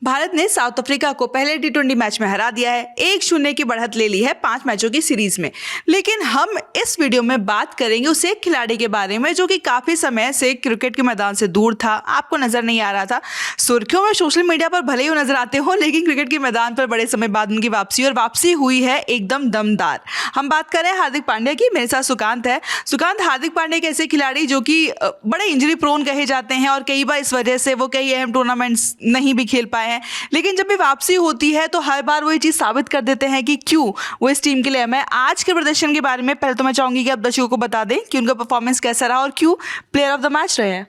भारत ने south Africa को पहले टी20 मैच में हरा दिया है। 1-0 की बढ़त ले ली है 5 मैचों की सीरीज में। लेकिन हम इस वीडियो में बात करेंगे उस एक खिलाड़ी के बारे में जो कि काफी समय से क्रिकेट के मैदान से दूर था, आपको नजर नहीं आ रहा था। सुर्खियों में सोशल मीडिया पर भले ही वो नजर आते हो, लेकिन क्रिकेट के मैदान पर बड़े समय बाद उनकी वापसी हुई है एकदम दमदार। हम बात कर रहे हैं हार्दिक पांड्या की। मेरे साथ सुकांत है। सुकांत, हार्दिक पांड्या एक ऐसे खिलाड़ी जो कि बड़े इंजरी प्रोन कहे जाते हैं और कई बार इस वजह से वो कई अहम टूर्नामेंट्स नहीं भी खेल पाए हैं, लेकिन जब भी वापसी होती है तो हर बार वो ये चीज़ साबित कर देते हैं कि क्यों वो इस टीम के लिए। मैं आज के प्रदर्शन के बारे में पहले तो मैं चाहूंगी कि आप दर्शकों को बता दें कि उनका परफॉर्मेंस कैसा रहा और क्यों प्लेयर ऑफ द मैच रहे हैं।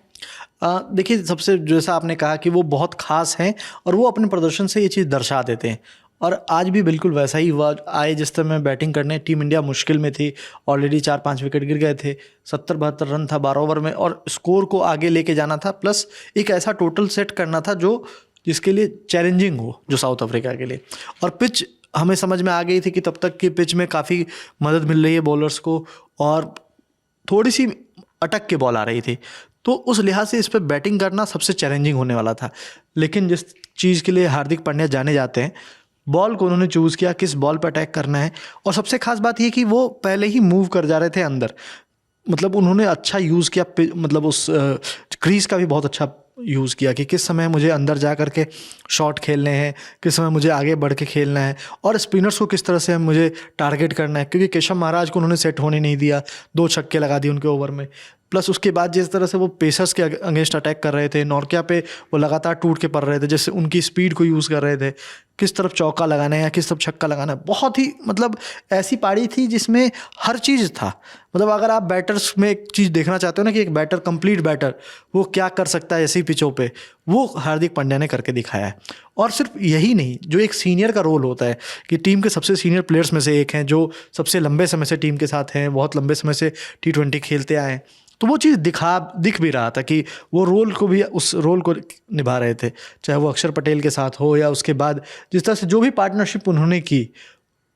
देखिए, सबसे जैसा आपने कहा कि वो बहुत खास हैं और वो अपने प्रदर्शन से ये चीज़ दर्शा देते हैं, और आज भी बिल्कुल वैसा ही हुआ। आए जिस तरह में बैटिंग करने, टीम इंडिया मुश्किल में थी, ऑलरेडी 4-5 विकेट गिर गए थे, 70-72 रन था 12 ओवर में, और स्कोर को आगे लेके जाना था, प्लस एक ऐसा टोटल सेट करना था जो जिसके लिए चैलेंजिंग हो, जो साउथ अफ्रीका के लिए। और पिच हमें समझ में आ गई थी कि तब तक की पिच में काफ़ी मदद मिल रही है बॉलर्स को, और थोड़ी सी अटक के बॉल आ रही थी, तो उस लिहाज से इस पर बैटिंग करना सबसे चैलेंजिंग होने वाला था। लेकिन जिस चीज़ के लिए हार्दिक पांड्या जाने जाते हैं, बॉल को उन्होंने चूज़ किया, किस बॉल पर अटैक करना है। और सबसे खास बात ये कि वो पहले ही मूव कर जा रहे थे अंदर, मतलब उन्होंने अच्छा यूज़ किया, मतलब उस क्रीज का भी बहुत अच्छा यूज़ किया कि किस समय मुझे अंदर जा कर के शॉट खेलने हैं, किस समय मुझे आगे बढ़ के खेलना है, और स्पिनर्स को किस तरह से मुझे टारगेट करना है, क्योंकि केशव महाराज को उन्होंने सेट होने नहीं दिया, 2 छक्के लगा दिए उनके ओवर में। प्लस उसके बाद जिस तरह से वो पेसर्स के अगेंस्ट अटैक कर रहे थे, नॉर्किया पे वो लगातार टूट के पड़ रहे थे, जैसे उनकी स्पीड को यूज़ कर रहे थे, किस तरफ चौका लगाना है या किस तरफ छक्का लगाना है। बहुत ही मतलब ऐसी पारी थी जिसमें हर चीज़ था। मतलब अगर आप बैटर्स में एक चीज़ देखना चाहते हो ना कि एक बैटर, कंप्लीट बैटर, वो क्या कर सकता है ऐसी पिचों पे, वो हार्दिक पांड्या ने करके दिखाया है। और सिर्फ यही नहीं, जो एक सीनियर का रोल होता है कि टीम के सबसे सीनियर प्लेयर्स में से एक हैं, जो सबसे लंबे समय से टीम के साथ हैं, बहुत लंबे समय से T20 खेलते आए हैं, तो वो चीज़ दिख भी रहा था कि वो रोल को भी, उस रोल को निभा रहे थे, चाहे वो अक्षर पटेल के साथ हो या उसके बाद जिस तरह से जो भी पार्टनरशिप उन्होंने की,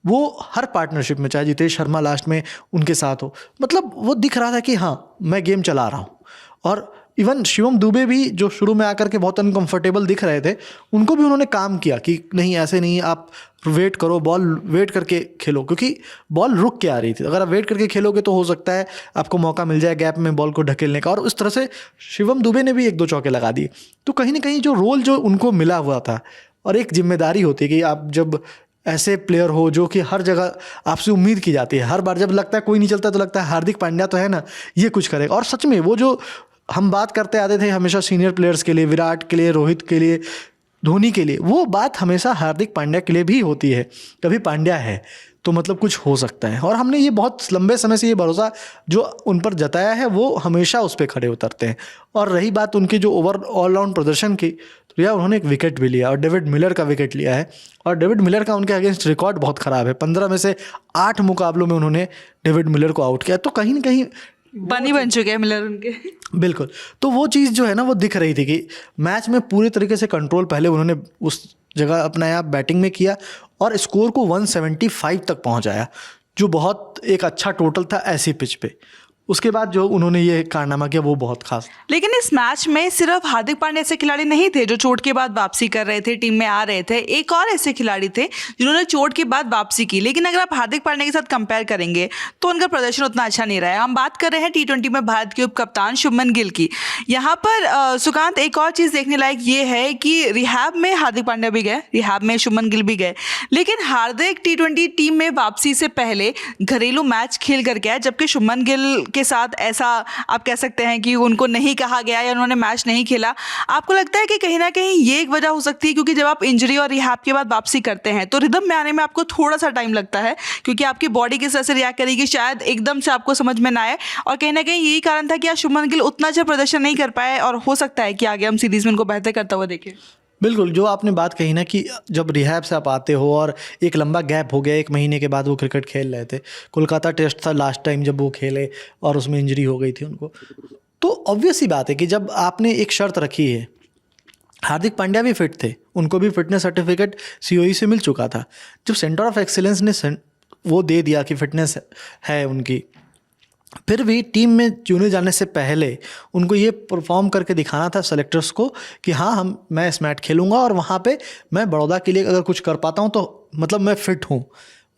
वो हर पार्टनरशिप में, चाहे जितेश शर्मा लास्ट में उनके साथ हो, मतलब वो दिख रहा था कि हाँ, मैं गेम चला रहा हूँ। और इवन शिवम दुबे भी, जो शुरू में आकर के बहुत अनकंफर्टेबल दिख रहे थे, उनको भी उन्होंने काम किया कि नहीं, ऐसे नहीं, आप वेट करो, बॉल वेट करके खेलो, क्योंकि बॉल रुक के आ रही थी। अगर आप वेट करके खेलोगे तो हो सकता है आपको मौका मिल जाए गैप में बॉल को ढकेलने का, और उस तरह से शिवम दुबे ने भी 1-2 चौके लगा दिए। तो कहीं ना कहीं जो रोल जो उनको मिला हुआ था, और एक जिम्मेदारी होती है कि आप जब ऐसे प्लेयर हो जो कि हर जगह आपसे उम्मीद की जाती है, हर बार जब लगता है कोई नहीं चलता तो लगता है हार्दिक पांड्या तो है ना, ये कुछ करेगा। और सच में वो जो हम बात करते आते थे हमेशा सीनियर प्लेयर्स के लिए, विराट के लिए, रोहित के लिए, धोनी के लिए, वो बात हमेशा हार्दिक पांड्या के लिए भी होती है। कभी पांड्या है तो मतलब कुछ हो सकता है, और हमने ये बहुत लंबे समय से ये भरोसा जो उन पर जताया है, वो हमेशा उस पर खड़े उतरते हैं। और रही बात उनकी जो ऑलराउंड प्रदर्शन की, तो यार उन्होंने एक विकेट भी लिया, और डेविड मिलर का विकेट लिया है, और डेविड मिलर का उनके अगेंस्ट रिकॉर्ड बहुत ख़राब है। 15 में से 8 मुकाबलों में उन्होंने डेविड मिलर को आउट किया, तो कहीं ना कहीं बन चुके हैं मिलर उनके। बिल्कुल। तो वो चीज़ जो है ना, वो दिख रही थी कि मैच में पूरे तरीके से कंट्रोल पहले उन्होंने उस जगह अपनाया, बैटिंग में किया, और स्कोर को 175 तक पहुंचाया, जो बहुत एक अच्छा टोटल था ऐसी पिच पे। उसके बाद जो उन्होंने ये कारनामा किया वो बहुत खास। लेकिन इस मैच में सिर्फ हार्दिक पांड्या ऐसे खिलाड़ी नहीं थे जो चोट के बाद वापसी कर रहे थे, टीम में आ रहे थे। एक और ऐसे खिलाड़ी थे जिन्होंने चोट के बाद वापसी की, लेकिन अगर आप हार्दिक पांड्या के साथ कंपेयर करेंगे तो उनका प्रदर्शन उतना अच्छा नहीं रहा है। हम बात कर रहे हैं T20 में भारत के उप कप्तान शुभमन गिल की। यहाँ पर सुकांत, एक और चीज़ देखने लायक ये है कि रिहैब में हार्दिक पांड्या भी गए, रिहैब में शुभमन गिल भी गए, लेकिन हार्दिक T20 टीम में वापसी से पहले घरेलू मैच खेल कर गया, जबकि शुभमन गिल के साथ ऐसा आप कह सकते हैं कि उनको नहीं कहा गया या उन्होंने मैच नहीं खेला। आपको लगता है कि कहीं ना कहीं ये एक वजह हो सकती है, क्योंकि जब आप इंजरी और रिहैब के बाद वापसी करते हैं तो रिदम में आने में आपको थोड़ा सा टाइम लगता है, क्योंकि आपकी बॉडी किस तरह से रिएक्ट करेगी शायद एकदम से आपको समझ में ना आए, और कहीं ना कहीं यही कारण था कि आज शुभमन गिल उतना अच्छा प्रदर्शन नहीं कर पाए, और हो सकता है कि आगे हम सीरीज में उनको बेहतर करता हुआ देखें। बिल्कुल, जो आपने बात कही ना कि जब रिहैब से आप आते हो और एक लंबा गैप हो गया, 1 महीने के बाद वो क्रिकेट खेल रहे थे, कोलकाता टेस्ट था लास्ट टाइम जब वो खेले और उसमें इंजरी हो गई थी उनको, तो ऑब्वियस सी बात है कि जब आपने एक शर्त रखी है, हार्दिक पांड्या भी फिट थे, उनको भी फिटनेस सर्टिफिकेट COE से मिल चुका था। जब सेंटर ऑफ एक्सीलेंस ने वो दे दिया कि फिटनेस है उनकी, फिर भी टीम में चुने जाने से पहले उनको ये परफॉर्म करके दिखाना था सेलेक्टर्स को कि हाँ मैं इस मैच खेलूँगा और वहाँ पे मैं बड़ौदा के लिए अगर कुछ कर पाता हूँ तो मतलब मैं फिट हूँ।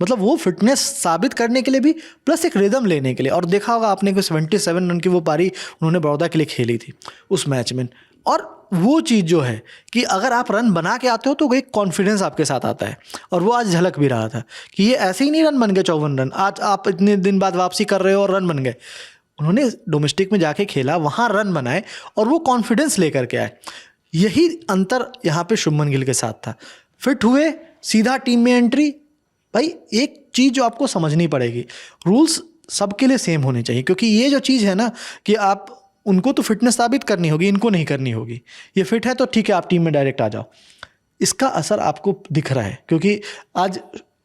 मतलब वो फिटनेस साबित करने के लिए भी प्लस एक रिदम लेने के लिए। और देखा होगा आपने कि 77 रन की वो पारी उन्होंने बड़ौदा के लिए खेली थी उस मैच में। और वो चीज़ जो है कि अगर आप रन बना के आते हो तो एक कॉन्फिडेंस आपके साथ आता है, और वो आज झलक भी रहा था कि ये ऐसे ही नहीं रन बन गए 54 रन, आज आप इतने दिन बाद वापसी कर रहे हो और रन बन गए। उन्होंने डोमेस्टिक में जाके खेला, वहाँ रन बनाए और वो कॉन्फिडेंस लेकर के आए। यही अंतर यहाँ पे शुभमन गिल के साथ था। फिट हुए, सीधा टीम में एंट्री। भाई एक चीज़ जो आपको समझनी पड़ेगी, रूल्स सबके लिए सेम होने चाहिए, क्योंकि ये जो चीज़ है ना कि आप उनको तो फिटनेस साबित करनी होगी, इनको नहीं करनी होगी। ये फिट है तो ठीक है आप टीम में डायरेक्ट आ जाओ। इसका असर आपको दिख रहा है, क्योंकि आज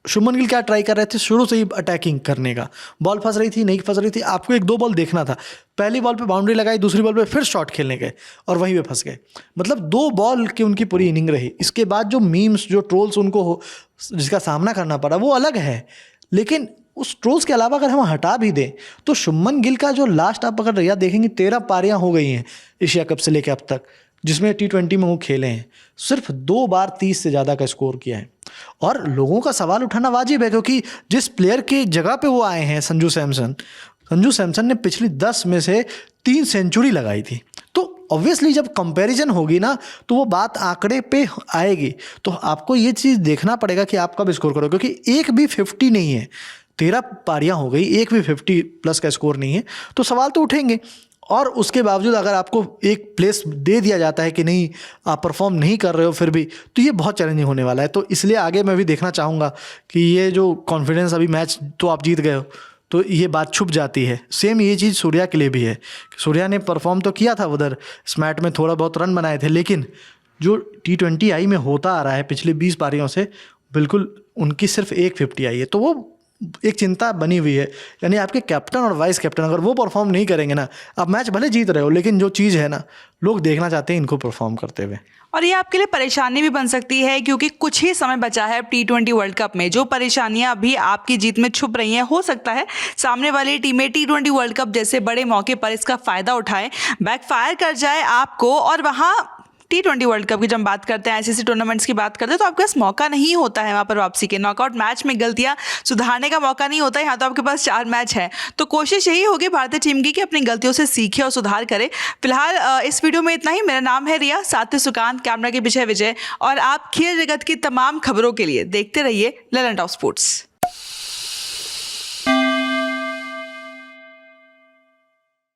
शुभमन गिल क्या ट्राई कर रहे थे, शुरू से ही अटैकिंग करने का। बॉल फंस रही थी, नहीं फंस रही थी, आपको 1-2 बॉल देखना था। पहली बॉल पे बाउंड्री लगाई, दूसरी बॉल पे फिर शॉट खेलने गए और वहीं पे फंस गए। मतलब 2 बॉल की उनकी पूरी इनिंग रही। इसके बाद जो मीम्स, जो ट्रोल्स उनको जिसका सामना करना पड़ा वो अलग है, लेकिन उस ट्रोल्स के अलावा अगर हम हटा भी दें तो शुभमन गिल का जो लास्ट आप अगर रैया देखेंगे 13 पारियां हो गई हैं एशिया कप से लेकर अब तक, जिसमें T20 में वो खेले हैं। सिर्फ 2 बार 30 से ज़्यादा का स्कोर किया है। और लोगों का सवाल उठाना वाजिब है, क्योंकि जिस प्लेयर की जगह पे वो आए हैं संजू सैमसन ने पिछली 10 में से 3 सेंचुरी लगाई थी। तो ऑब्वियसली जब कंपैरिजन होगी ना तो वो बात आंकड़े पे आएगी। तो आपको ये चीज़ देखना पड़ेगा कि आप कब स्कोर करो, क्योंकि एक भी 50 नहीं है। 13 पारियां हो गई, एक भी 50 प्लस का स्कोर नहीं है, तो सवाल तो उठेंगे। और उसके बावजूद अगर आपको एक प्लेस दे दिया जाता है कि नहीं आप परफॉर्म नहीं कर रहे हो फिर भी, तो ये बहुत चैलेंजिंग होने वाला है। तो इसलिए आगे मैं भी देखना चाहूँगा कि ये जो कॉन्फिडेंस, अभी मैच तो आप जीत गए हो तो ये बात छुप जाती है। सेम ये चीज़ सूर्या के लिए भी है। सूर्या ने परफॉर्म तो किया था उधर इस मैच में, थोड़ा बहुत रन बनाए थे, लेकिन जो T20 आई में होता आ रहा है पिछले 20 पारियों से, बिल्कुल उनकी सिर्फ एक 50 आई है। तो वो एक चिंता बनी हुई है। यानी आपके कैप्टन और वाइस कैप्टन अगर वो परफॉर्म नहीं करेंगे ना, आप मैच भले जीत रहे हो, लेकिन जो चीज़ है ना, लोग देखना चाहते हैं इनको परफॉर्म करते हुए। और ये आपके लिए परेशानी भी बन सकती है, क्योंकि कुछ ही समय बचा है T20 वर्ल्ड कप में। जो परेशानियां अभी आपकी जीत में छुप रही हैं, हो सकता है सामने वाली टीमें T20 वर्ल्ड कप जैसे बड़े मौके पर इसका फ़ायदा उठाएं, बैकफायर कर जाए आपको। और वहाँ T20 वर्ल्ड कप की जब बात करते हैं, ICC टूर्नामेंट्स की बात करते हैं, तो आपके पास मौका नहीं होता है वहाँ पर वापसी के। नॉकआउट मैच में गलतियाँ सुधारने का मौका नहीं होता है। यहाँ तो आपके पास 4 मैच है, तो कोशिश यही होगी भारतीय टीम की कि अपनी गलतियों से सीखे और सुधार करे। फिलहाल इस वीडियो में इतना ही। मेरा नाम है रिया, साथ में सुकांत, कैमरा के पीछे विजय, और आप खेल जगत की तमाम खबरों के लिए देखते रहिए ललन टॉप स्पोर्ट्स।